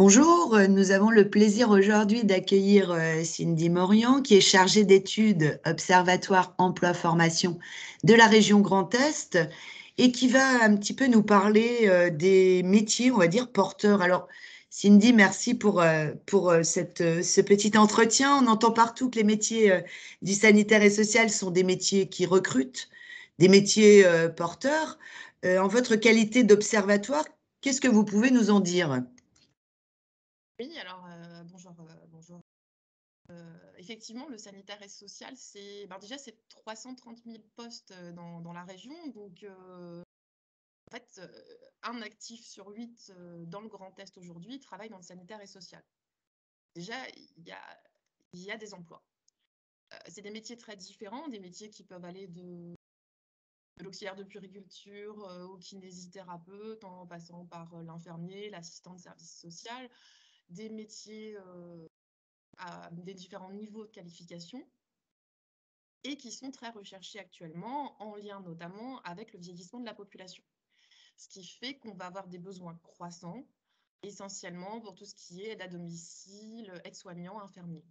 Bonjour, nous avons le plaisir aujourd'hui d'accueillir Cindy Morian, qui est chargée d'études Observatoire Emploi-Formation de la région Grand Est et qui va un petit peu nous parler des métiers, on va dire, porteurs. Alors, Cindy, merci pour ce petit entretien. On entend partout que les métiers du sanitaire et social sont des métiers qui recrutent, des métiers porteurs. En votre qualité d'observatoire, qu'est-ce que vous pouvez nous en dire? Oui, alors bonjour. Effectivement, le sanitaire et social, déjà c'est 330 000 postes dans la région. Donc, en fait, un actif sur 8 dans le Grand Est aujourd'hui travaille dans le sanitaire et social. Déjà, il y a des emplois. C'est des métiers très différents, des métiers qui peuvent aller de l'auxiliaire de puériculture au kinésithérapeute, en passant par l'infirmier, l'assistant de service social, des métiers à des différents niveaux de qualification et qui sont très recherchés actuellement, en lien notamment avec le vieillissement de la population. Ce qui fait qu'on va avoir des besoins croissants, essentiellement pour tout ce qui est aide à domicile, aide-soignant, infirmier.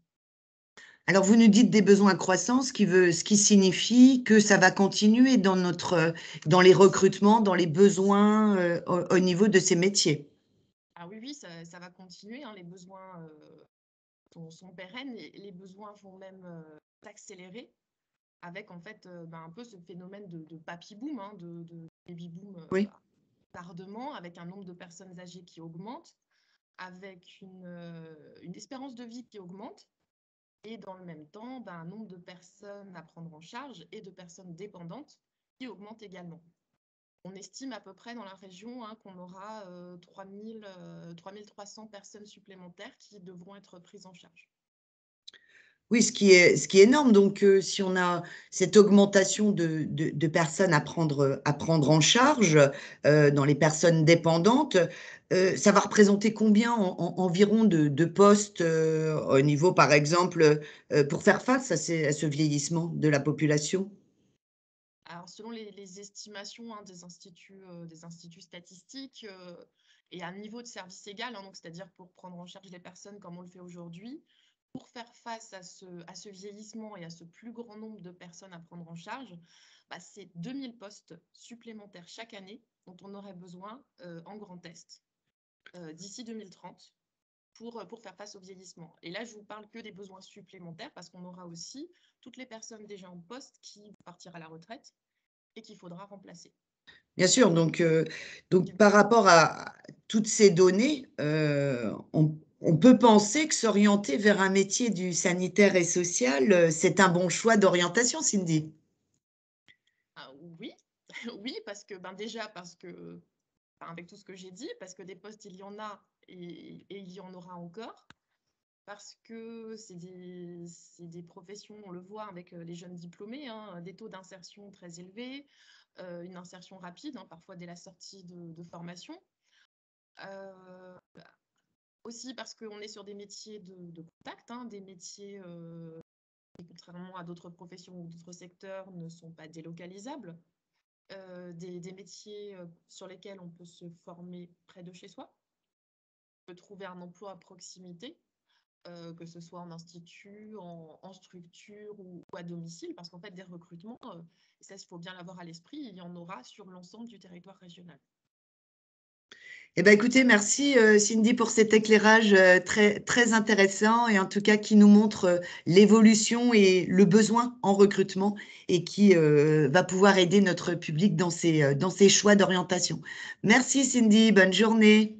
Alors, vous nous dites des besoins croissants, ce qui signifie que ça va continuer dans les recrutements, dans les besoins au niveau de ces métiers. Ah oui, oui, ça va continuer, hein, les besoins sont pérennes et les besoins vont même s'accélérer avec en fait un peu ce phénomène de papy boom, hein, de baby boom Oui. tardement, avec un nombre de personnes âgées qui augmente, avec une espérance de vie qui augmente, et dans le même temps, un nombre de personnes à prendre en charge et de personnes dépendantes qui augmente également. On estime à peu près dans la région qu'on aura 3300 personnes supplémentaires qui devront être prises en charge. Oui, ce qui est énorme. Donc, si on a cette augmentation de personnes à prendre en charge dans les personnes dépendantes, ça va représenter combien environ de postes au niveau, par exemple, pour faire face à ce vieillissement de la population? Alors, selon les estimations des instituts statistiques et à un niveau de service égal, hein, donc c'est-à-dire pour prendre en charge les personnes comme on le fait aujourd'hui, pour faire face à ce vieillissement et à ce plus grand nombre de personnes à prendre en charge, c'est 2000 postes supplémentaires chaque année dont on aurait besoin en Grand Est d'ici 2030 pour faire face au vieillissement. Et là, je vous parle que des besoins supplémentaires parce qu'on aura aussi toutes les personnes déjà en poste qui vont partir à la retraite et qu'il faudra remplacer. Bien sûr, donc par rapport à toutes ces données, on peut penser que s'orienter vers un métier du sanitaire et social, c'est un bon choix d'orientation, Cindy? Ah, oui, oui, parce que déjà parce que avec tout ce que j'ai dit, parce que des postes il y en a et il y en aura encore, parce que c'est des professions, on le voit avec les jeunes diplômés, hein, des taux d'insertion très élevés, une insertion rapide, hein, parfois dès la sortie de formation. Euh, Aussi parce qu'on est sur des métiers de contact, hein, des métiers qui, contrairement à d'autres professions ou d'autres secteurs, ne sont pas délocalisables, des métiers sur lesquels on peut se former près de chez soi, on peut trouver un emploi à proximité, que ce soit en institut, en structure ou à domicile, parce qu'en fait, des recrutements, et ça, il faut bien l'avoir à l'esprit, il y en aura sur l'ensemble du territoire régional. Eh ben, écoutez, merci Cindy pour cet éclairage très, très intéressant et en tout cas qui nous montre l'évolution et le besoin en recrutement et qui va pouvoir aider notre public dans ses choix d'orientation. Merci Cindy, bonne journée.